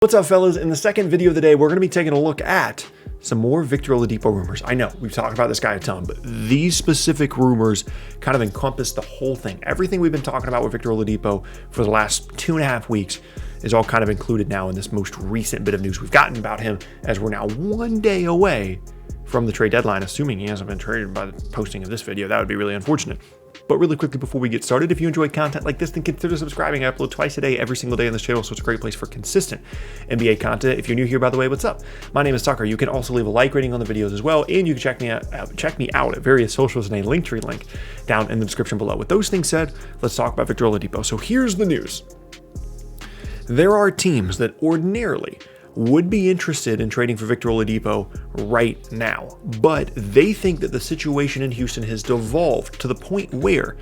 What's up, fellas? In the second video of the day, we're going to be taking a look at some more Victor Oladipo rumors. I know we've talked about this guy a ton, but these specific rumors kind of encompass the whole thing. Everything we've been talking about with Victor Oladipo for the last 2.5 weeks is all kind of included now in this most recent bit of news we've gotten about him, as we're now 1 day away from the trade deadline, assuming he hasn't been traded by the posting of this video. That would be really unfortunate. But really quickly before we get started, if you enjoy content like this, then consider subscribing. I upload twice a day, every single day on this channel, so it's a great place for consistent NBA content. If you're new here, by the way, what's up? My name is Tucker. You can also leave a like rating on the videos as well, and you can check me out at various socials and a Linktree link down in the description below. With those things said, let's talk about Victor Oladipo. So here's the news. There are teams that ordinarily would be interested in trading for Victor Oladipo right now, but they think that the situation in Houston has devolved to the point where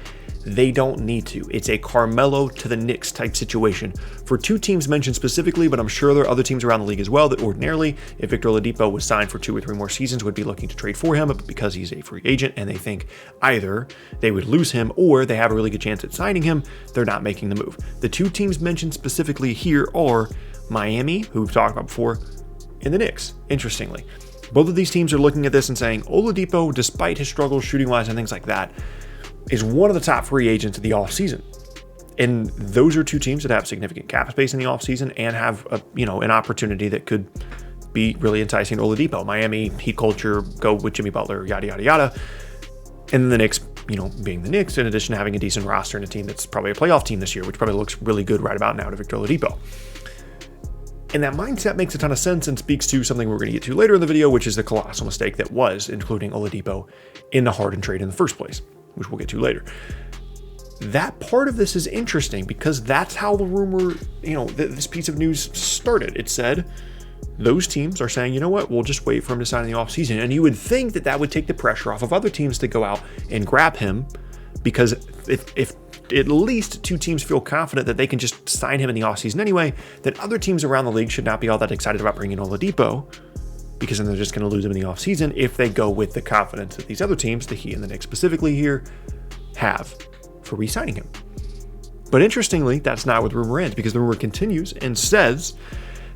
they don't need to. It's a Carmelo to the Knicks type situation for two teams mentioned specifically, but I'm sure there are other teams around the league as well that ordinarily, if Victor Oladipo was signed for 2 or 3 more seasons, would be looking to trade for him, but because he's a free agent and they think either they would lose him or they have a really good chance at signing him, they're not making the move. The two teams mentioned specifically here are Miami, who we've talked about before, and the Knicks, interestingly. Both of these teams are looking at this and saying Oladipo, despite his struggles shooting-wise and things like that, is one of the top free agents of the offseason. And those are two teams that have significant cap space in the offseason and have an opportunity that could be really enticing to Oladipo. Miami, heat culture, go with Jimmy Butler, yada, yada, yada. And then the Knicks, being the Knicks, in addition to having a decent roster and a team that's probably a playoff team this year, which probably looks really good right about now to Victor Oladipo. And that mindset makes a ton of sense and speaks to something we're going to get to later in the video, which is the colossal mistake that was including Oladipo in the Harden trade in the first place, which we'll get to later. That part of this is interesting because that's how the rumor, this piece of news started. It said those teams are saying, you know what, we'll just wait for him to sign in the offseason. And you would think that that would take the pressure off of other teams to go out and grab him, because if at least two teams feel confident that they can just sign him in the offseason anyway, then other teams around the league should not be all that excited about bringing Oladipo, because then they're just going to lose him in the offseason if they go with the confidence that these other teams, the Heat and the Knicks specifically here, have for re-signing him. But interestingly, that's not where the rumor ends, because the rumor continues and says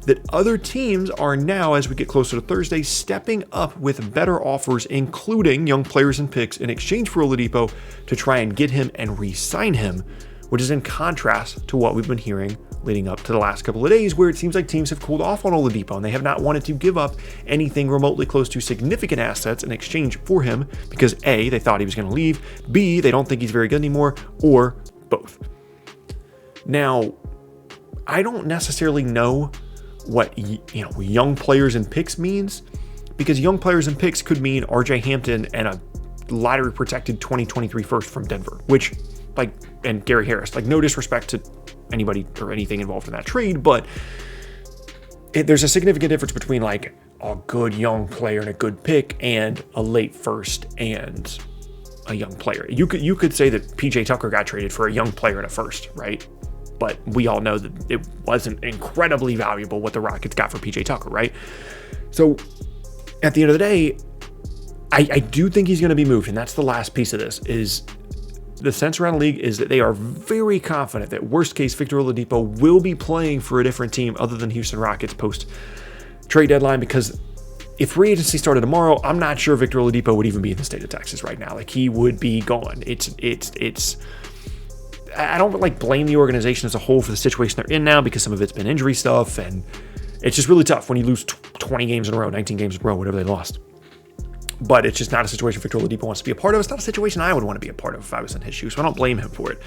that other teams are now, as we get closer to Thursday, stepping up with better offers, including young players and picks, in exchange for Oladipo to try and get him and re-sign him, which is in contrast to what we've been hearing leading up to the last couple of days, where it seems like teams have cooled off on Oladipo and they have not wanted to give up anything remotely close to significant assets in exchange for him because A, they thought he was going to leave, B, they don't think he's very good anymore, or both. Now, I don't necessarily know what young players and picks means, because young players and picks could mean RJ Hampton and a lottery protected 2023 first from Denver, which and Gary Harris, no disrespect to anybody or anything involved in that trade, but there's a significant difference between a good young player and a good pick and a late first and a young player. You could say that PJ Tucker got traded for a young player and a first, right? But we all know that it wasn't incredibly valuable what the Rockets got for PJ Tucker, right? So at the end of the day, I do think he's going to be moved, and that's the last piece of this. Is the sense around the league is that they are very confident that worst case Victor Oladipo will be playing for a different team other than Houston Rockets post trade deadline, because if free agency started tomorrow, I'm not sure Victor Oladipo would even be in the state of Texas right now. He would be gone. It's I don't blame the organization as a whole for the situation they're in now, because some of it's been injury stuff, and it's just really tough when you lose 20 games in a row, 19 games in a row, whatever they lost. But it's just not a situation Victor Oladipo wants to be a part of. It's not a situation I would want to be a part of if I was in his shoes, so I don't blame him for it.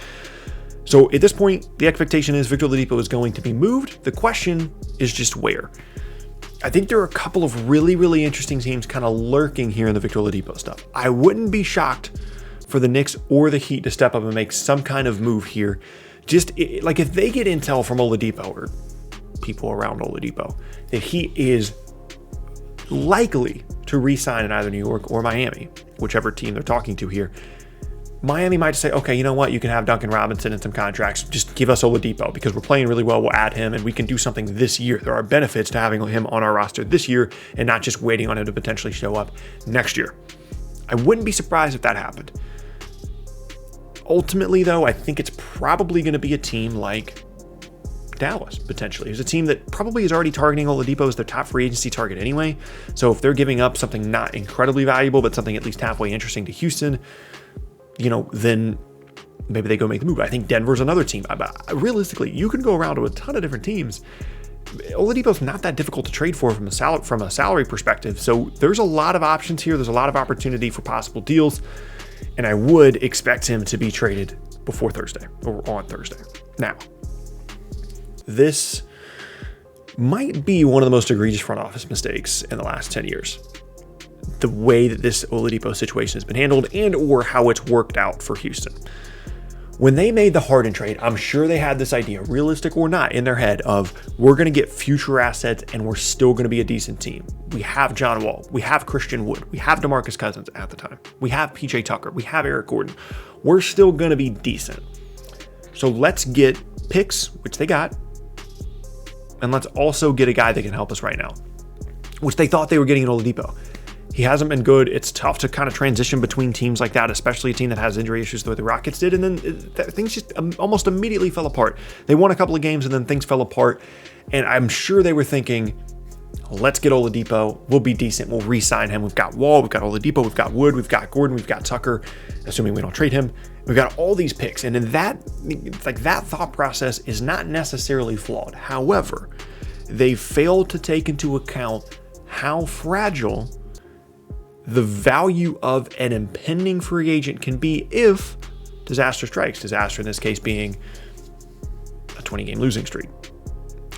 So at this point, the expectation is Victor Oladipo is going to be moved. The question is just where. I think there are a couple of really, really interesting teams kind of lurking here in the Victor Oladipo stuff. I wouldn't be shocked for the Knicks or the Heat to step up and make some kind of move here. Just if they get intel from Oladipo or people around Oladipo that he is likely to re-sign in either New York or Miami, whichever team they're talking to here, Miami might say, okay, you know what? You can have Duncan Robinson and some contracts. Just give us Oladipo because we're playing really well. We'll add him and we can do something this year. There are benefits to having him on our roster this year and not just waiting on him to potentially show up next year. I wouldn't be surprised if that happened. Ultimately, though, I think it's probably going to be a team like Dallas, potentially. It's a team that probably is already targeting Oladipo as their top free agency target anyway. So if they're giving up something not incredibly valuable, but something at least halfway interesting to Houston, then maybe they go make the move. I think Denver's another team. Realistically, you can go around to a ton of different teams. Oladipo's not that difficult to trade for from a salary perspective. So there's a lot of options here. There's a lot of opportunity for possible deals. And I would expect him to be traded before Thursday or on Thursday. Now, this might be one of the most egregious front office mistakes in the last 10 years. The way that this Oladipo situation has been handled and or how it's worked out for Houston. When they made the Harden trade, I'm sure they had this idea, realistic or not, in their head of we're going to get future assets and we're still going to be a decent team. We have John Wall. We have Christian Wood. We have DeMarcus Cousins at the time. We have PJ Tucker. We have Eric Gordon. We're still going to be decent. So let's get picks, which they got, and let's also get a guy that can help us right now, which they thought they were getting in Oladipo. He hasn't been good. It's tough to kind of transition between teams like that, especially a team that has injury issues the way the Rockets did. And then things just almost immediately fell apart. They won a couple of games and then things fell apart. And I'm sure they were thinking, let's get Oladipo. We'll be decent. We'll re-sign him. We've got Wall. We've got Oladipo. We've got Wood. We've got Gordon. We've got Tucker, assuming we don't trade him. We've got all these picks. And in that thought process is not necessarily flawed. However, they failed to take into account how fragile the value of an impending free agent can be if disaster strikes. Disaster in this case being a 20-game losing streak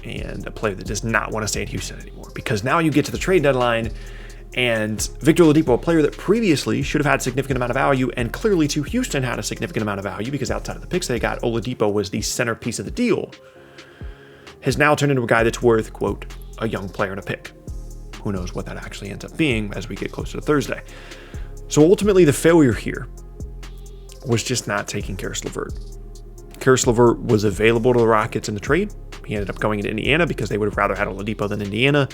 and a player that does not want to stay at Houston anymore. Because now you get to the trade deadline and Victor Oladipo, a player that previously should have had a significant amount of value and clearly to Houston had a significant amount of value because outside of the picks they got, Oladipo was the centerpiece of the deal, has now turned into a guy that's worth, quote, a young player and a pick. Who knows what that actually ends up being as we get closer to Thursday. So ultimately, the failure here was just not taking Caris LeVert. Caris LeVert was available to the Rockets in the trade. He ended up going to Indiana because they would have rather had Oladipo than Indiana.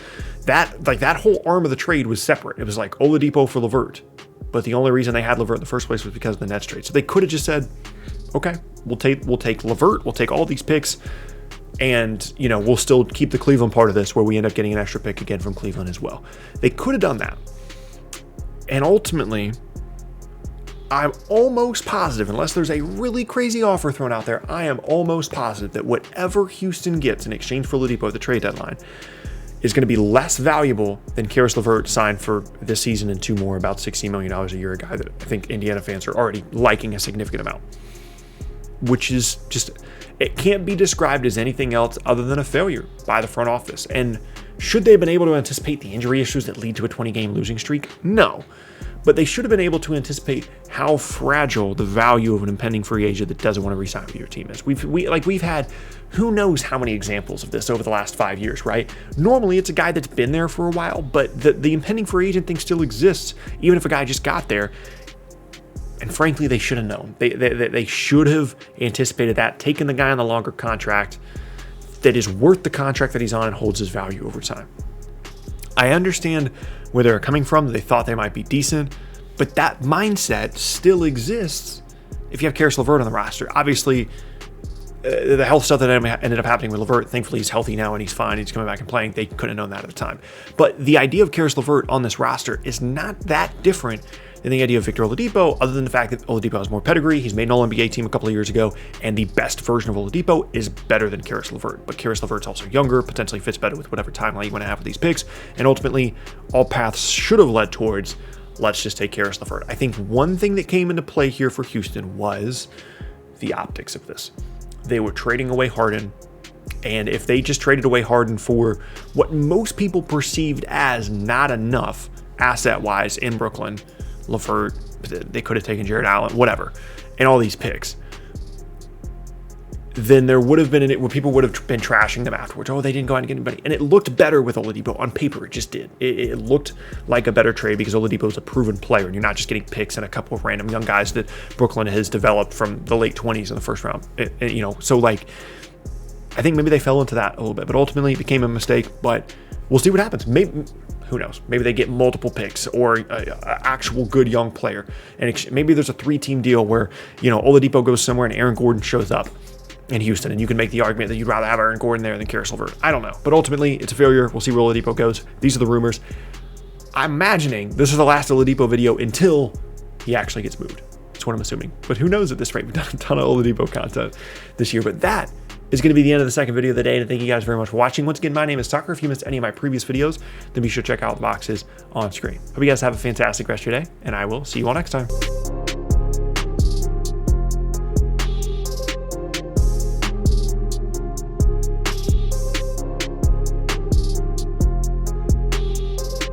That whole arm of the trade was separate. It was like Oladipo for LeVert. But the only reason they had LeVert in the first place was because of the Nets trade. So they could have just said, okay, we'll take LeVert, we'll take all these picks, and, we'll still keep the Cleveland part of this where we end up getting an extra pick again from Cleveland as well. They could have done that. And ultimately, I'm almost positive, unless there's a really crazy offer thrown out there, I am almost positive that whatever Houston gets in exchange for Oladipo at the trade deadline is going to be less valuable than Caris LeVert signed for this season and two more, about $16 million a year, a guy that I think Indiana fans are already liking a significant amount. Which is just, it can't be described as anything else other than a failure by the front office. And should they have been able to anticipate the injury issues that lead to a 20-game losing streak? No. But they should have been able to anticipate how fragile the value of an impending free agent that doesn't want to re-sign with your team is. We've had who knows how many examples of this over the last 5 years, right? Normally it's a guy that's been there for a while, but the impending free agent thing still exists, even if a guy just got there. And frankly, they should have known. They should have anticipated that, taken the guy on the longer contract that is worth the contract that he's on and holds his value over time. I understand where they're coming from. They thought they might be decent, but that mindset still exists if you have Caris LeVert on the roster. Obviously, the health stuff that ended up happening with LeVert, thankfully he's healthy now and he's fine. He's coming back and playing. They couldn't have known that at the time. But the idea of Caris LeVert on this roster is not that different than the idea of Victor Oladipo, other than the fact that Oladipo has more pedigree. He's made an All-NBA team a couple of years ago, and the best version of Oladipo is better than Caris LeVert. But Caris LeVert's also younger, potentially fits better with whatever timeline you want to have with these picks, and ultimately, all paths should have led towards, let's just take Caris LeVert. I think one thing that came into play here for Houston was the optics of this. They were trading away Harden, and if they just traded away Harden for what most people perceived as not enough asset-wise in Brooklyn, LeVert, they could have taken Jared Allen, whatever, and all these picks, then there would have been where people would have been trashing them afterwards. Oh, they didn't go out and get anybody. And it looked better with Oladipo. On paper, it just did. It looked like a better trade because Oladipo is a proven player, and you're not just getting picks and a couple of random young guys that Brooklyn has developed from the late 20s in the first round. So like, I think maybe they fell into that a little bit, but ultimately it became a mistake. But we'll see what happens. Maybe, who knows? Maybe they get multiple picks or an actual good young player. And maybe there's a 3-team deal where, Oladipo goes somewhere and Aaron Gordon shows up. in Houston, and you can make the argument that you'd rather have Aaron Gordon there than Caris LeVert. I don't know, but ultimately it's a failure. We'll see where Oladipo goes. These are the rumors. I'm imagining this is the last Oladipo video until he actually gets moved. That's what I'm assuming, but who knows at this rate. We've done a ton of Oladipo content this year, but that is going to be the end of the second video of the day, and thank you guys very much for watching. Once again, my name is Tucker. If you missed any of my previous videos, then be sure to check out the boxes on screen. Hope you guys have a fantastic rest of your day, and I will see you all next time.